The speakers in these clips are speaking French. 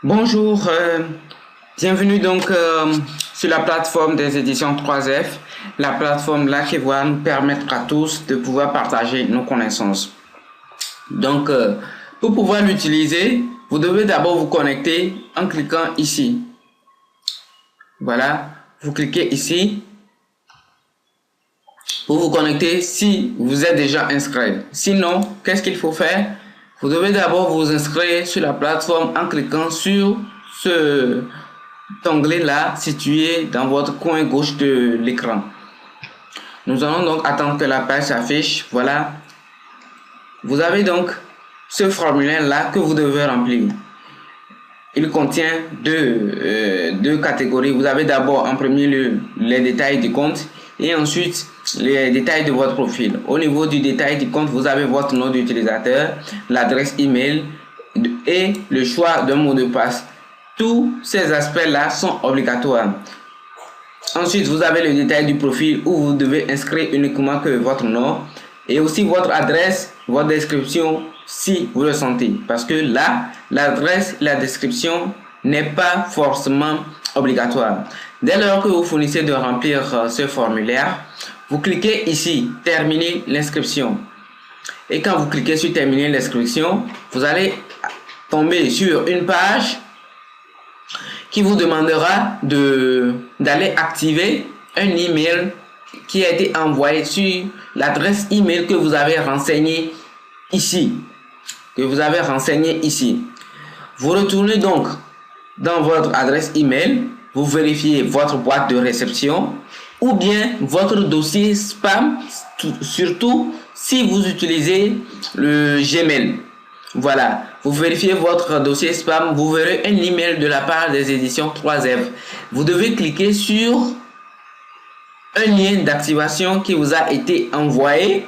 Bonjour, bienvenue donc sur la plateforme des éditions 3F, la plateforme là qui va nous permettre à tous de pouvoir partager nos connaissances. Donc, pour pouvoir l'utiliser, vous devez d'abord vous connecter en cliquant ici. Voilà, vous cliquez ici pour vous connecter si vous êtes déjà inscrit. Sinon, qu'est-ce qu'il faut faire? Vous devez d'abord vous inscrire sur la plateforme en cliquant sur ce onglet-là situé dans votre coin gauche de l'écran. Nous allons donc attendre que la page s'affiche. Voilà. Vous avez donc ce formulaire-là que vous devez remplir. Il contient deux catégories. Vous avez d'abord en premier lieu les détails du compte et ensuite les détails de votre profil. Au niveau du détail du compte, vous avez votre nom d'utilisateur, l'adresse email et le choix d'un mot de passe. Tous ces aspects-là sont obligatoires. Ensuite, vous avez le détail du profil où vous devez inscrire uniquement que votre nom et aussi votre adresse, votre description si vous le sentez. Parce que là, l'adresse, la description n'est pas forcément obligatoire. Dès lors que vous finissez de remplir ce formulaire, vous cliquez ici, terminer l'inscription. Et quand vous cliquez sur terminer l'inscription, vous allez tomber sur une page qui vous demandera d'aller activer un email qui a été envoyé sur l'adresse email que vous avez renseigné ici. Vous retournez donc dans votre adresse email, vous vérifiez votre boîte de réception ou bien votre dossier spam, surtout si vous utilisez le Gmail. Voilà, vous vérifiez votre dossier spam, vous verrez un email de la part des éditions 3F. Vous devez cliquer sur un lien d'activation qui vous a été envoyé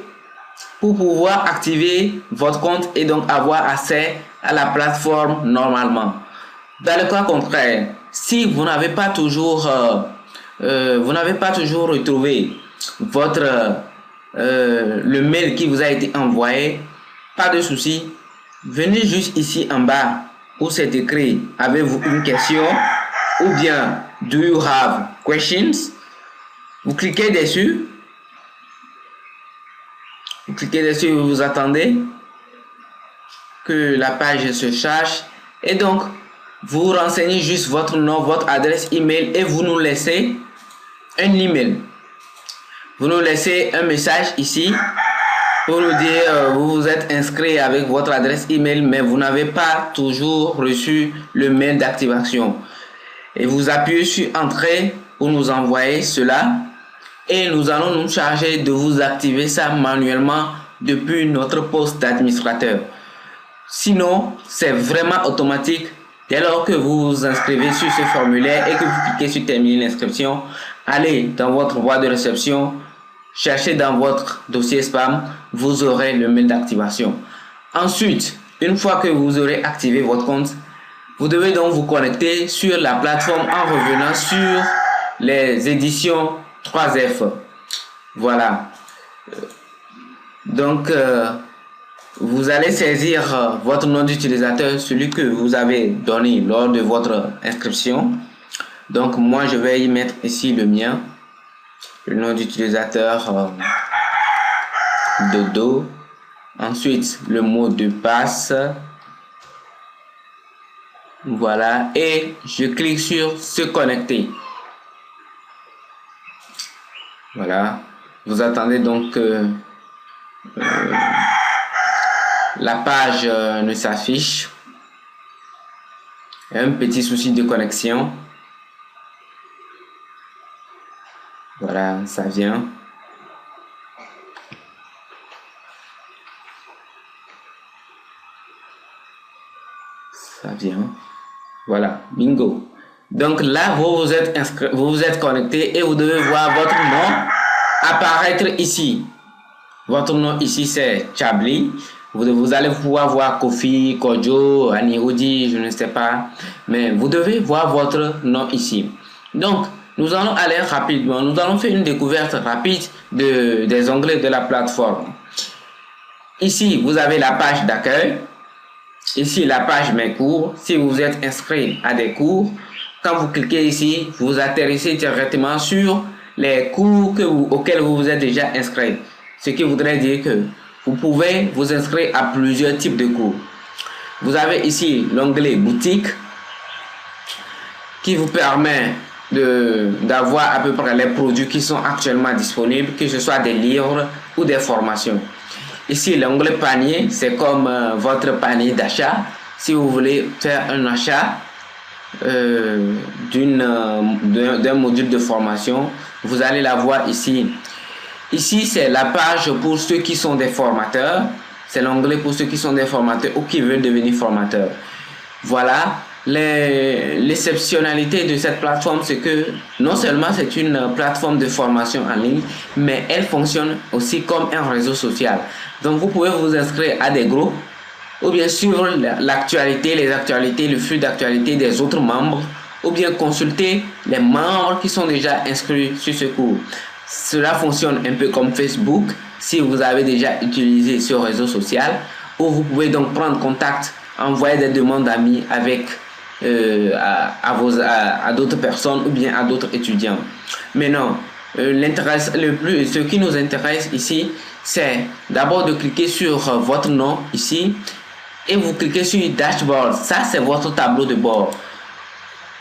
pour pouvoir activer votre compte et donc avoir accès à la plateforme normalement. Dans le cas contraire, si vous n'avez pas toujours retrouvé le mail qui vous a été envoyé, pas de souci. Venez juste ici en bas où c'est écrit avez-vous une question ou bien do you have questions. Vous cliquez dessus. Vous attendez que la page se charge et donc vous renseignez juste votre nom, votre adresse email et vous nous laissez un email. Vous nous laissez un message ici pour nous dire vous vous êtes inscrit avec votre adresse email mais vous n'avez pas toujours reçu le mail d'activation. Et vous appuyez sur entrée pour nous envoyer cela et nous allons nous charger de vous activer ça manuellement depuis notre poste d'administrateur. Sinon, c'est vraiment automatique. Dès lors que vous vous inscrivez sur ce formulaire et que vous cliquez sur terminer l'inscription, allez dans votre boîte de réception, cherchez dans votre dossier spam, vous aurez le mail d'activation. Ensuite, une fois que vous aurez activé votre compte, vous devez donc vous connecter sur la plateforme en revenant sur les éditions 3F. Voilà. Donc, vous allez saisir votre nom d'utilisateur, celui que vous avez donné lors de votre inscription. Donc, moi, je vais y mettre ici le mien. Le nom d'utilisateur Dodo. Ensuite, le mot de passe. Voilà. Et je clique sur se connecter. Voilà. Vous attendez donc que la page ne s'affiche. Un petit souci de connexion. Voilà, ça vient. Ça vient. Voilà, bingo. Donc là, vous vous êtes inscrit, vous vous êtes connecté et vous devez voir votre nom apparaître ici. Votre nom ici, c'est Chabli. Vous allez pouvoir voir Kofi, Kojo, Anirudi, je ne sais pas. Mais vous devez voir votre nom ici. Donc, nous allons aller rapidement. Nous allons faire une découverte rapide des onglets de la plateforme. Ici, vous avez la page d'accueil. ici la page Mes cours. Si vous êtes inscrit à des cours, quand vous cliquez ici, vous atterrissez directement sur les cours auxquels vous vous êtes déjà inscrit. Ce qui voudrait dire que vous pouvez vous inscrire à plusieurs types de cours. Vous avez ici l'onglet boutique qui vous permet d'avoir à peu près les produits qui sont actuellement disponibles, que ce soit des livres ou des formations. Ici, l'onglet panier, c'est comme votre panier d'achat. Si vous voulez faire un achat d'un module de formation, vous allez la voir ici. Ici, c'est la page pour ceux qui sont des formateurs. C'est l'onglet pour ceux qui sont des formateurs ou qui veulent devenir formateurs. Voilà. L'exceptionnalité de cette plateforme, c'est que non seulement c'est une plateforme de formation en ligne, mais elle fonctionne aussi comme un réseau social. Donc vous pouvez vous inscrire à des groupes ou bien suivre l'actualité, les actualités, le flux d'actualité des autres membres, ou bien consulter les membres qui sont déjà inscrits sur ce cours. Cela fonctionne un peu comme Facebook si vous avez déjà utilisé ce réseau social, où vous pouvez donc prendre contact, envoyer des demandes d'amis avec à d'autres personnes ou bien à d'autres étudiants. Maintenant, ce qui nous intéresse ici, c'est d'abord de cliquer sur votre nom ici et vous cliquez sur Dashboard. Ça, c'est votre tableau de bord.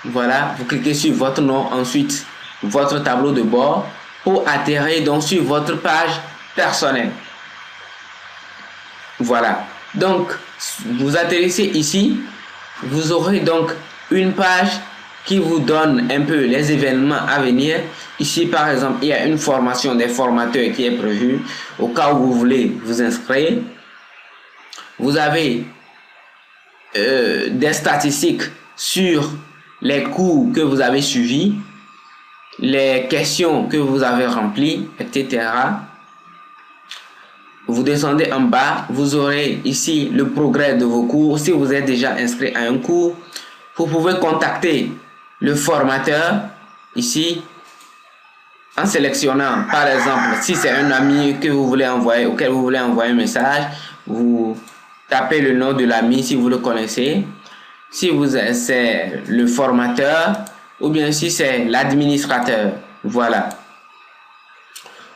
Voilà, vous cliquez sur votre nom, ensuite votre tableau de bord pour atterrir donc sur votre page personnelle. Voilà. Donc, vous atterrissez ici, vous aurez donc une page qui vous donne un peu les événements à venir. Ici, par exemple, il y a une formation des formateurs qui est prévue au cas où vous voulez vous inscrire. Vous avez des statistiques sur les cours que vous avez suivis, les questions que vous avez remplies, etc. Vous descendez en bas, vous aurez ici le progrès de vos cours. Si vous êtes déjà inscrit à un cours, vous pouvez contacter le formateur ici en sélectionnant, par exemple, si c'est un ami que vous voulez envoyer, auquel vous voulez envoyer un message, vous tapez le nom de l'ami si vous le connaissez. Si c'est le formateur ou bien si c'est l'administrateur. Voilà.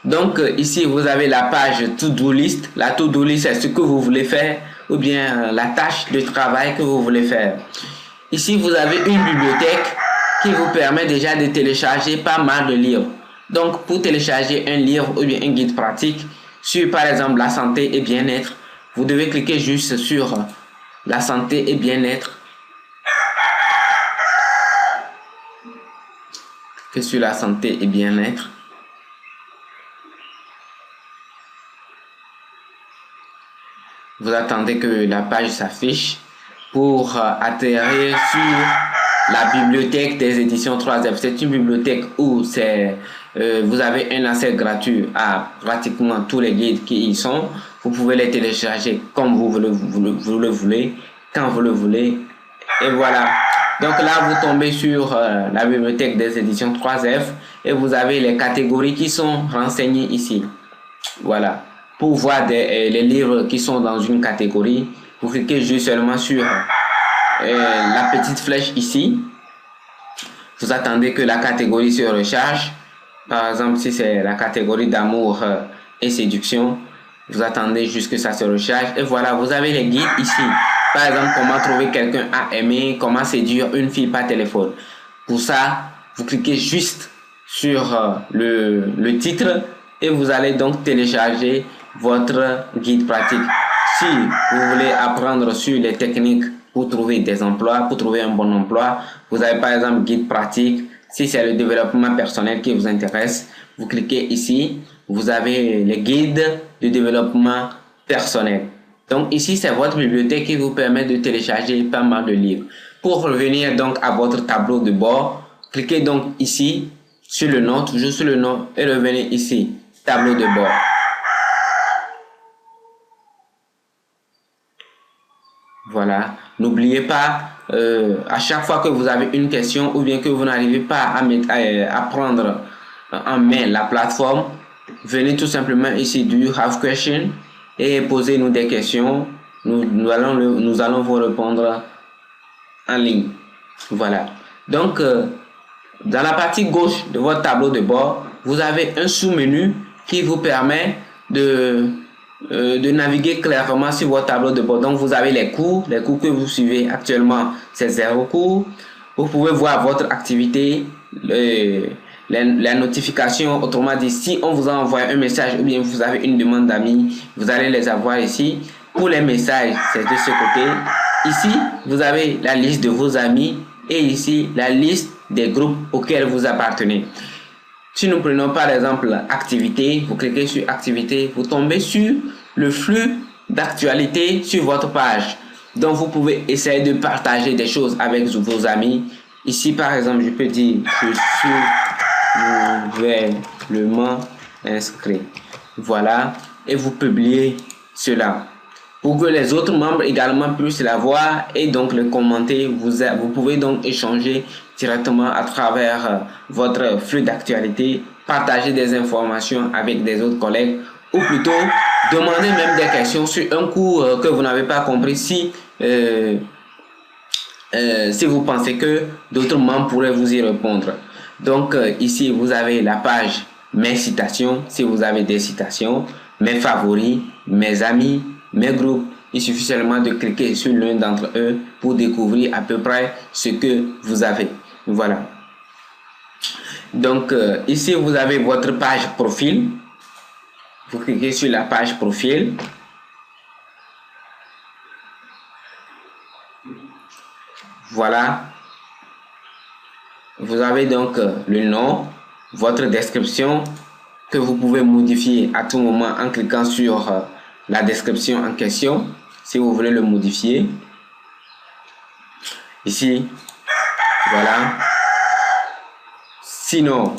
Donc ici vous avez la page to-do list. La to-do list, c'est ce que vous voulez faire ou bien la tâche de travail que vous voulez faire. Ici vous avez une bibliothèque qui vous permet déjà de télécharger pas mal de livres. Donc pour télécharger un livre ou bien un guide pratique sur par exemple la santé et bien-être, vous devez cliquer juste sur la santé et bien-être. Que sur la santé et bien-être. Vous attendez que la page s'affiche pour atterrir sur la bibliothèque des éditions 3F. C'est une bibliothèque où vous avez un accès gratuit à pratiquement tous les guides qui y sont. Vous pouvez les télécharger comme vous le voulez, quand vous le voulez. Et voilà. Donc là, vous tombez sur la bibliothèque des éditions 3F et vous avez les catégories qui sont renseignées ici. Voilà. Pour voir les livres qui sont dans une catégorie, vous cliquez juste seulement sur la petite flèche ici. Vous attendez que la catégorie se recharge. Par exemple, si c'est la catégorie d'amour et séduction, vous attendez juste que ça se recharge. Et voilà, vous avez les guides ici. Par exemple, comment trouver quelqu'un à aimer, comment séduire une fille par téléphone. Pour ça, vous cliquez juste sur le titre et vous allez donc télécharger votre guide pratique. Si vous voulez apprendre sur les techniques pour trouver des emplois, pour trouver un bon emploi, vous avez par exemple guide pratique. Si c'est le développement personnel qui vous intéresse, vous cliquez ici. Vous avez les guides de développement personnel. Donc ici, c'est votre bibliothèque qui vous permet de télécharger pas mal de livres. Pour revenir donc à votre tableau de bord, cliquez donc ici sur le nom, toujours sur le nom, et revenez ici, tableau de bord. Voilà. N'oubliez pas, à chaque fois que vous avez une question ou bien que vous n'arrivez pas à prendre en main la plateforme, venez tout simplement ici du Have Question et posez-nous des questions nous allons vous répondre en ligne. Voilà. Donc, dans la partie gauche de votre tableau de bord, vous avez un sous-menu qui vous permet de naviguer clairement sur votre tableau de bord. Donc, vous avez les cours que vous suivez actuellement, c'est 0 cours. Vous pouvez voir votre activité, la notification. Autrement dit, si on vous a envoyé un message ou bien vous avez une demande d'amis, vous allez les avoir ici. Pour les messages, c'est de ce côté. Ici, vous avez la liste de vos amis et ici, la liste des groupes auxquels vous appartenez. Si nous prenons par exemple activité, vous cliquez sur activité, vous tombez sur le flux d'actualité sur votre page. Donc vous pouvez essayer de partager des choses avec vos amis. Ici par exemple, je peux dire je suis nouvellement inscrit. Voilà, et vous publiez cela. Pour que les autres membres également puissent la voir et donc le commenter, vous pouvez donc échanger directement à travers votre flux d'actualité, partager des informations avec des autres collègues ou plutôt demander même des questions sur un cours que vous n'avez pas compris si vous pensez que d'autres membres pourraient vous y répondre. Donc ici vous avez la page mes citations, si vous avez des citations, mes favoris, mes amis, mes groupes. Il suffit seulement de cliquer sur l'un d'entre eux pour découvrir à peu près ce que vous avez. Voilà. Donc ici vous avez votre page profil. Vous cliquez sur la page profil. Voilà. Vous avez donc le nom, votre description que vous pouvez modifier à tout moment en cliquant sur la description en question si vous voulez le modifier. Ici, voilà. Sinon,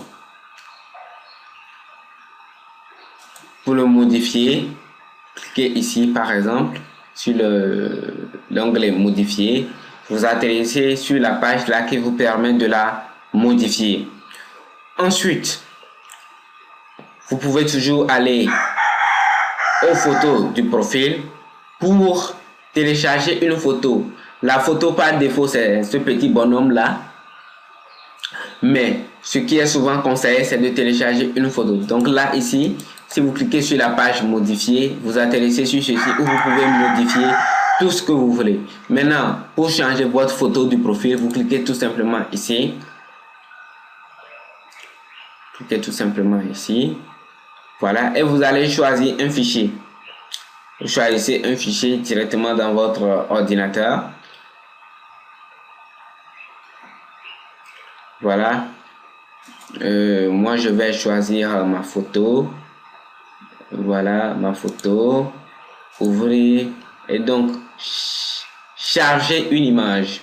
pour le modifier, cliquez ici par exemple sur l'onglet modifier. Vous atterrissez sur la page là qui vous permet de la modifier. Ensuite, vous pouvez toujours aller aux photos du profil pour télécharger une photo. La photo par défaut, c'est ce petit bonhomme là. Mais ce qui est souvent conseillé, c'est de télécharger une photo. Donc là, ici, si vous cliquez sur la page modifier, vous atterrissez sur ceci où vous pouvez modifier tout ce que vous voulez. Maintenant, pour changer votre photo du profil, vous cliquez tout simplement ici. Cliquez tout simplement ici. Voilà, et vous allez choisir un fichier. Vous choisissez un fichier directement dans votre ordinateur. Voilà. Moi, je vais choisir ma photo. Voilà, ma photo. Ouvrir. Et donc, charger une image.